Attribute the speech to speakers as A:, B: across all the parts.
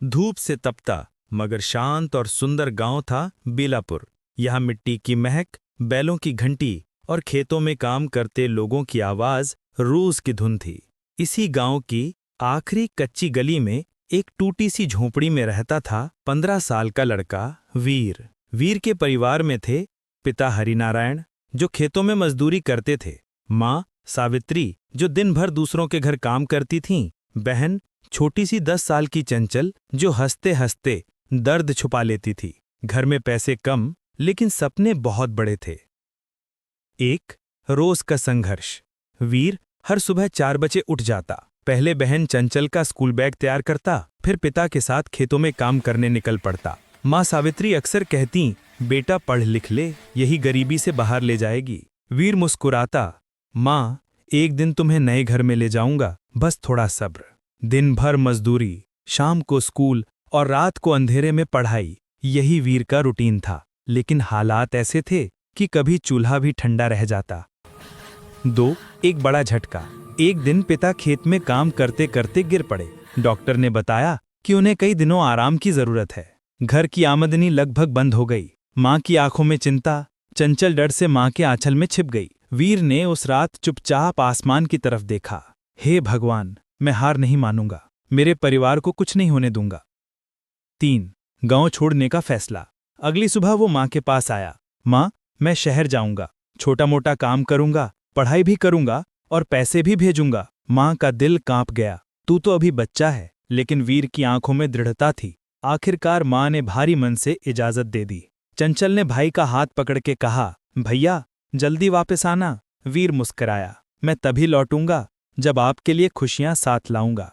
A: धूप से तपता मगर शांत और सुंदर गांव था बेलापुर। यहाँ मिट्टी की महक, बैलों की घंटी और खेतों में काम करते लोगों की आवाज रोज की धुन थी। इसी गांव की आखिरी कच्ची गली में एक टूटी सी झोंपड़ी में रहता था 15 साल का लड़का वीर। वीर के परिवार में थे पिता हरिनारायण, जो खेतों में मजदूरी करते थे, माँ सावित्री, जो दिन भर दूसरों के घर काम करती थीं, बहन छोटी सी 10 साल की चंचल, जो हंसते हंसते दर्द छुपा लेती थी। घर में पैसे कम लेकिन सपने बहुत बड़े थे। एक रोज का संघर्ष। वीर हर सुबह 4 बजे उठ जाता। पहले बहन चंचल का स्कूल बैग तैयार करता, फिर पिता के साथ खेतों में काम करने निकल पड़ता। माँ सावित्री अक्सर कहती, बेटा पढ़ लिख ले, यही गरीबी से बाहर ले जाएगी। वीर मुस्कुराता, माँ एक दिन तुम्हें नए घर में ले जाऊंगा, बस थोड़ा सब्र। दिन भर मजदूरी, शाम को स्कूल और रात को अंधेरे में पढ़ाई, यही वीर का रूटीन था। लेकिन हालात ऐसे थे कि कभी चूल्हा भी ठंडा रह जाता। 2 एक बड़ा झटका। एक दिन पिता खेत में काम करते करते गिर पड़े। डॉक्टर ने बताया कि उन्हें कई दिनों आराम की जरूरत है। घर की आमदनी लगभग बंद हो गई। माँ की आंखों में चिंता, चंचल डर से माँ के आंचल में छिप गई। वीर ने उस रात चुपचाप आसमान की तरफ देखा। हे भगवान, मैं हार नहीं मानूंगा, मेरे परिवार को कुछ नहीं होने दूंगा। 3 गांव छोड़ने का फैसला। अगली सुबह वो माँ के पास आया। माँ, मैं शहर जाऊंगा, छोटा मोटा काम करूंगा, पढ़ाई भी करूंगा और पैसे भी भेजूंगा। माँ का दिल कांप गया। तू तो अभी बच्चा है। लेकिन वीर की आंखों में दृढ़ता थी। आखिरकार माँ ने भारी मन से इजाजत दे दी। चंचल ने भाई का हाथ पकड़ के कहा, भैया जल्दी वापस आना। वीर मुस्कराया, मैं तभी लौटूंगा जब आपके लिए खुशियां साथ लाऊंगा।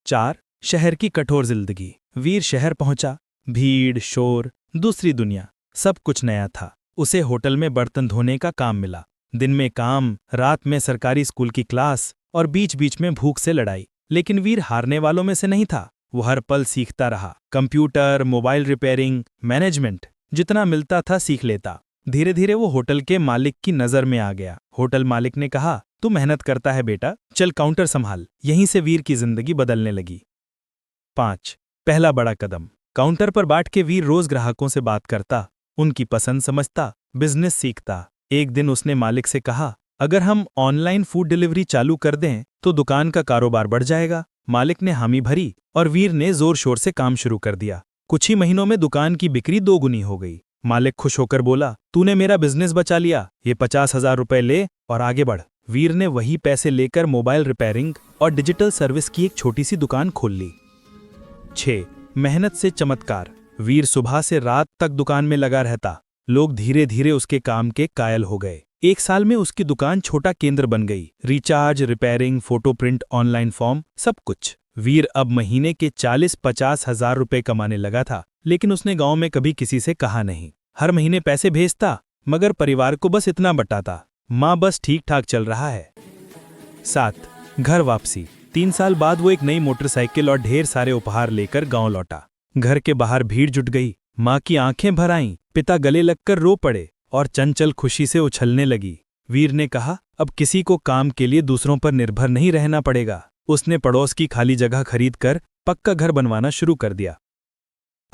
A: 4 शहर की कठोर जिंदगी। वीर शहर पहुंचा। भीड़, शोर, दूसरी दुनिया, सब कुछ नया था। उसे होटल में बर्तन धोने का काम मिला। दिन में काम, रात में सरकारी स्कूल की क्लास और बीच बीच में भूख से लड़ाई। लेकिन वीर हारने वालों में से नहीं था। वो हर पल सीखता रहा। कंप्यूटर, मोबाइल रिपेयरिंग, मैनेजमेंट, जितना मिलता था सीख लेता। धीरे धीरे वो होटल के मालिक की नजर में आ गया। होटल मालिक ने कहा, तू मेहनत करता है बेटा, चल काउंटर संभाल। यहीं से वीर की जिंदगी बदलने लगी। 5 पहला बड़ा कदम। काउंटर पर बैठ के वीर रोज ग्राहकों से बात करता, उनकी पसंद समझता, बिजनेस सीखता। एक दिन उसने मालिक से कहा, अगर हम ऑनलाइन फूड डिलीवरी चालू कर दें तो दुकान का कारोबार बढ़ जाएगा। मालिक ने हामी भरी और वीर ने जोर शोर से काम शुरू कर दिया। कुछ ही महीनों में दुकान की बिक्री 2 गुनी हो गई। मालिक खुश होकर बोला, तूने मेरा बिजनेस बचा लिया, ये 50,000 रुपए ले और आगे बढ़। वीर ने वही पैसे लेकर मोबाइल रिपेयरिंग और डिजिटल सर्विस की एक छोटी सी दुकान खोल ली। 6 मेहनत से चमत्कार। वीर सुबह से रात तक दुकान में लगा रहता। लोग धीरे धीरे उसके काम के कायल हो गए। 1 साल में उसकी दुकान छोटा केंद्र बन गई। Recharge, repairing, photo print, online form, सब कुछ। वीर अब महीने के 40-50 हजार रुपए कमाने लगा था। लेकिन उसने गांव में कभी किसी से कहा नहीं। हर महीने पैसे भेजता, मगर परिवार को बस इतना बताता, माँ बस ठीक ठाक चल रहा है। 7 घर वापसी। 3 साल बाद वो एक नई मोटरसाइकिल और ढेर सारे उपहार लेकर गांव लौटा। घर के बाहर भीड़ जुट गई। माँ की आंखें भर आईं, पिता गले लगकर रो पड़े और चंचल खुशी से उछलने लगी। वीर ने कहा, अब किसी को काम के लिए दूसरों पर निर्भर नहीं रहना पड़ेगा। उसने पड़ोस की खाली जगह खरीदकर पक्का घर बनवाना शुरू कर दिया।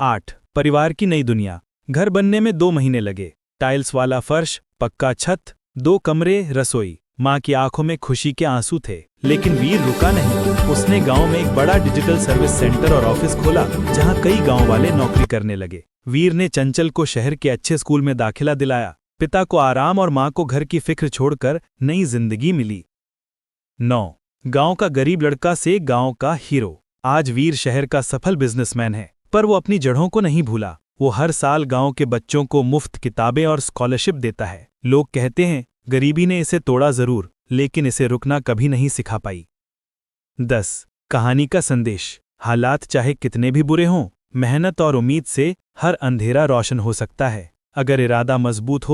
A: 8 परिवार की नई दुनिया। घर बनने में 2 महीने लगे। टाइल्स वाला फर्श, पक्का छत, 2 कमरे, रसोई। माँ की आंखों में खुशी के आंसू थे। लेकिन वीर रुका नहीं। उसने गांव में एक बड़ा डिजिटल सर्विस सेंटर और ऑफिस खोला, जहां कई गांव वाले नौकरी करने लगे। वीर ने चंचल को शहर के अच्छे स्कूल में दाखिला दिलाया। पिता को आराम और माँ को घर की फिक्र छोड़कर नई जिंदगी मिली। 9 गांव का गरीब लड़का से गांव का हीरो। आज वीर शहर का सफल बिजनेसमैन है, पर वो अपनी जड़ों को नहीं भूला। वो हर साल गांव के बच्चों को मुफ्त किताबें और स्कॉलरशिप देता है। लोग कहते हैं, गरीबी ने इसे तोड़ा जरूर, लेकिन इसे रुकना कभी नहीं सिखा पाई। 10 कहानी का संदेश। हालात चाहे कितने भी बुरे हों, मेहनत और उम्मीद से हर अंधेरा रोशन हो सकता है। अगर इरादा मजबूत हो